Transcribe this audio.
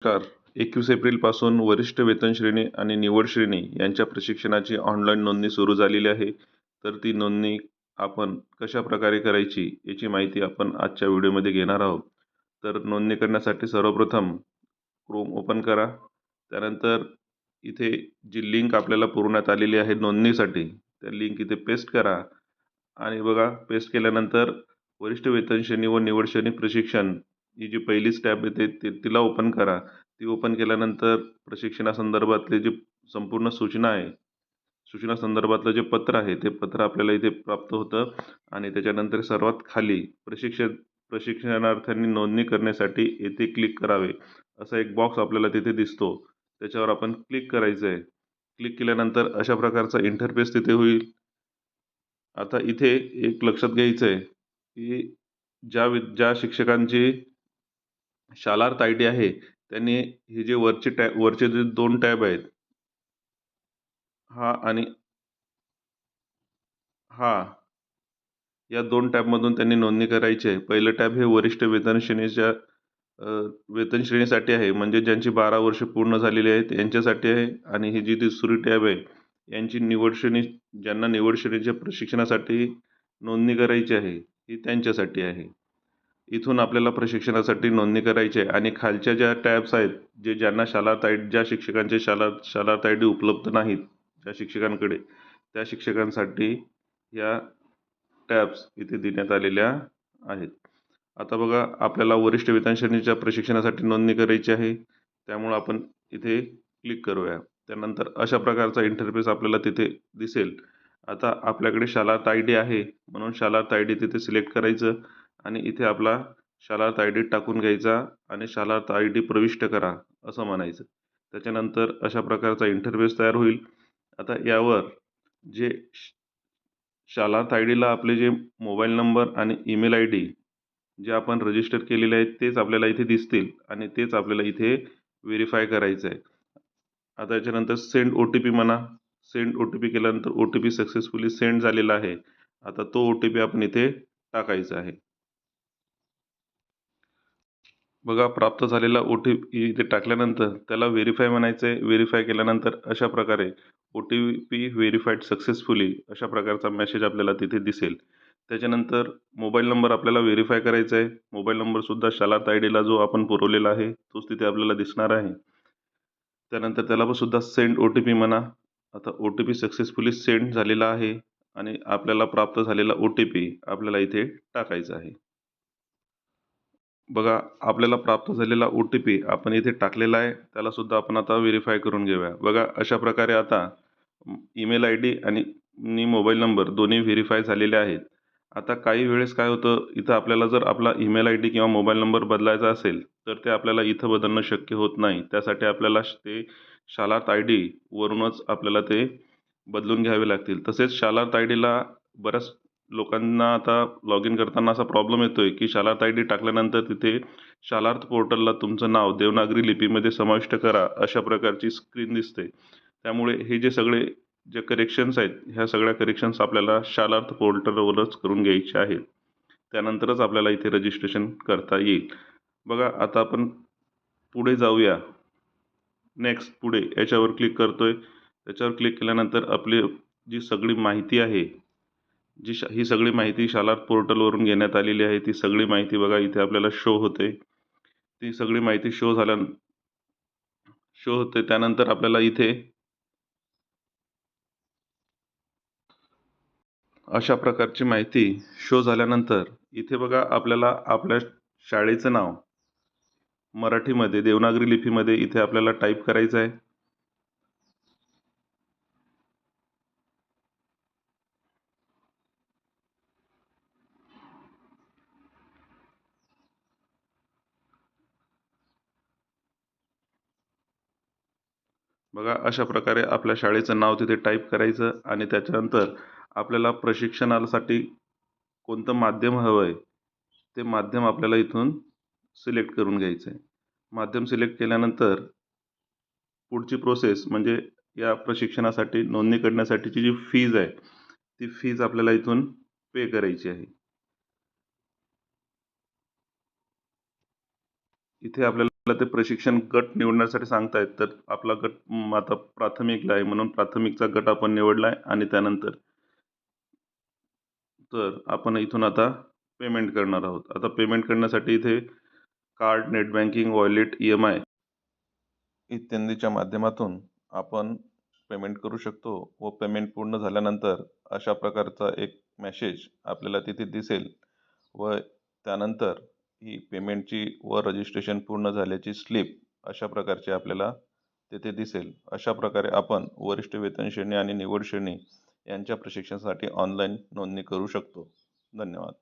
नमस्कार. 21 एप्रिलपासून वरिष्ठ वेतन श्रेणी आणि निवड श्रेणी यांच्या प्रशिक्षणाची ऑनलाईन नोंदणी सुरू झालेली आहे. तर ती नोंदणी आपण कशा प्रकारे करायची याची माहिती आपण आजच्या व्हिडिओमध्ये घेणार आहोत. तर नोंदणी करण्यासाठी सर्वप्रथम क्रोम ओपन करा. त्यानंतर इथे जी लिंक आपल्याला पुरवण्यात आलेली आहे नोंदणीसाठी, त्या लिंक इथे पेस्ट करा. आणि बघा, पेस्ट केल्यानंतर वरिष्ठ वेतन श्रेणी व निवड श्रेणी प्रशिक्षण ही जी पहिलीच टॅब येते तिला ओपन करा. ती ओपन केल्यानंतर प्रशिक्षणासंदर्भातले जे संपूर्ण सूचना आहे, सूचना संदर्भातलं जे पत्र आहे ते पत्र आपल्याला इथे प्राप्त होतं. आणि त्याच्यानंतर सर्वात खाली प्रशिक्षणार्थ्यांनी नोंदणी करण्यासाठी येथे क्लिक करावे असा एक बॉक्स आपल्याला तिथे दिसतो. त्याच्यावर आपण क्लिक करायचं आहे. क्लिक केल्यानंतर अशा प्रकारचा इंटरफेस तिथे होईल. आता इथे एक लक्षात घ्यायचं आहे की ज्या शिक्षकांची शालार्थ आय डी आहे, त्यांनी हे जे वरचे जे 2 टॅब आहेत, हा आणि हा, या 2 टॅबमधून त्यांनी नोंदणी करायची आहे. पहिलं टॅब हे वरिष्ठ वेतन श्रेणीच्या वेतन श्रेणीसाठी आहे, म्हणजे ज्यांची 12 वर्ष पूर्ण झालेली आहेत यांच्यासाठी आहे. आणि ही जी दुसरी टॅब आहे, यांची निवड श्रेणी, ज्यांना निवड श्रेणीच्या प्रशिक्षणासाठी नोंदणी करायची आहे, ही त्यांच्यासाठी आहे. इथून आपल्याला प्रशिक्षणासाठी नोंदणी करायची आहे. आणि खालच्या ज्या टॅब्स आहेत, ज्यांना ज्या शिक्षकांचे शालार्थ आय डी उपलब्ध नाहीत, ज्या शिक्षकांकडे, त्या शिक्षकांसाठी या टॅब्स इथे देण्यात आलेल्या आहेत. आता बघा, आपल्याला वरिष्ठ वेतन श्रेणीच्या प्रशिक्षणासाठी नोंदणी करायची आहे, त्यामुळं आपण इथे क्लिक करूया. त्यानंतर अशा प्रकारचा इंटरफेस आपल्याला तिथे दिसेल. आता आपल्याकडे शालार्थ आय डी आहे, म्हणून शालार्थ आय डी तिथे सिलेक्ट करायचं आणि इथे आपला शालार्थ आय डी टाकून घ्यायचा आणि शालार्थ आय डी प्रविष्ट करा असं म्हणायचं. त्याच्यानंतर अशा प्रकारचा इंटरफेस तयार होईल. आता यावर जे शालार्थ आय डीला आपले जे मोबाईल नंबर आणि ईमेल आय डी जे आपण रजिस्टर केलेले आहेत तेच आपल्याला इथे दिसतील आणि तेच आपल्याला इथे व्हेरीफाय करायचं आहे. आता याच्यानंतर सेंड ओ टी पी म्हणा. सेंड ओ टी पी केल्यानंतर O T P successfully send झालेला आहे. आता तो ओ टी पी आपण इथे टाकायचा आहे. बघा, प्राप्त झालेला ओ टी पी इथे टाकल्यानंतर त्याला व्हेरीफाय म्हणायचं आहे. व्हेरीफाय केल्यानंतर अशा प्रकारे O T P verified successfully अशा प्रकारचा मेसेज आपल्याला तिथे दिसेल. त्याच्यानंतर मोबाईल नंबर आपल्याला व्हेरीफाय करायचा आहे. मोबाईल नंबरसुद्धा शालार्थ आय डीला जो आपण पुरवलेला आहे तोच तिथे आपल्याला दिसणार आहे. त्यानंतर त्याला सुद्धा सेंड ओ टी पी म्हणा. आता O T P successfully send झालेला आहे आणि आपल्याला प्राप्त झालेला ओ टी पी आपल्याला इथे टाकायचा आहे. बघा, आपल्याला प्राप्त झालेला ओ टी पी आपण इथे टाकलेला आहे. त्याला सुद्धा आपण आता व्हेरीफाय करून घेऊया. बघा, अशा प्रकारे आता ईमेल आय डी आणि मोबाईल नंबर दोन्ही व्हेरीफाय झालेले आहेत. आता काही वेळेस काय होतं, इथं आपल्याला जर आपला ईमेल आय डी किंवा मोबाईल नंबर बदलायचा असेल तर ते आपल्याला इथं बदलणं शक्य होत नाही. त्यासाठी आपल्याला ते शालार्थ आय डी वरूनच आपल्याला ते बदलून घ्यावे लागतील. तसेच शालार्थ आय डीला बऱ्याच लोकांना आता लॉग इन करताना असा प्रॉब्लेम येतोय की शालार्थ आय डी टाकल्यानंतर तिथे शालार्थ पोर्टलला तुमचं नाव देवनागरी लिपीमध्ये समाविष्ट करा अशा प्रकारची स्क्रीन दिसते. त्यामुळे हे जे करेक्शन्स आहेत, ह्या सगळ्या करेक्शन्स आपल्याला शालार्थ पोर्टलवरच करून घ्यायचे आहेत. त्यानंतरच आपल्याला इथे रजिस्ट्रेशन करता येईल. बघा, आता आपण पुढे जाऊया. नेक्स्ट, पुढे याच्यावर क्लिक करतोय. त्याच्यावर क्लिक केल्यानंतर आपली जी सगळी माहिती आहे, ही सगळी माहिती शालार्थ पोर्टलवरून घेण्यात आलेली आहे, ती सगळी माहिती बघा इथे आपल्याला शो होते. ती सगळी माहिती शो होते. त्यानंतर आपल्याला इथे अशा प्रकारची माहिती शो झाल्यानंतर इथे बघा, आपल्याला आपल्या शाळेचं नाव मराठीमध्ये देवनागरी लिपीमध्ये इथे आपल्याला टाईप करायचं आहे. बघा, अशा प्रकारे आपल्या शाळेचं नाव तिथे टाईप करायचं आणि त्याच्यानंतर आपल्याला प्रशिक्षणासाठी कोणतं माध्यम हवं आहे ते माध्यम आपल्याला इथून सिलेक्ट करून घ्यायचं आहे. माध्यम सिलेक्ट केल्यानंतर पुढची प्रोसेस म्हणजे या प्रशिक्षणासाठी नोंदणी करण्यासाठीची जी फीज आहे, ती फीज आपल्याला इथून पे करायची आहे. इथे आपल्याला ते प्रशिक्षण गट निवडण्यासाठी सांगतायत, तर आपला गट आता प्राथमिकला आहे म्हणून प्राथमिकचा गट आपण निवडला आहे आणि त्यानंतर तर आपण इथून आता पेमेंट करणार आहोत. आता पेमेंट करण्यासाठी इथे card, net banking, wallet, EMI इत्यादीच्या माध्यमातून आपण पेमेंट करू शकतो व पेमेंट पूर्ण झाल्यानंतर अशा प्रकारचा एक मेसेज आपल्याला तिथे दिसेल व त्यानंतर ही पेमेंटची व रजिस्ट्रेशन पूर्ण झाल्याची स्लिप अशा प्रकारची आपल्याला तिथे दिसेल. अशा प्रकारे आपण वरिष्ठ वेतन श्रेणी आणि निवड श्रेणी यांच्या प्रशिक्षणासाठी ऑनलाईन नोंदणी करू शकतो. धन्यवाद.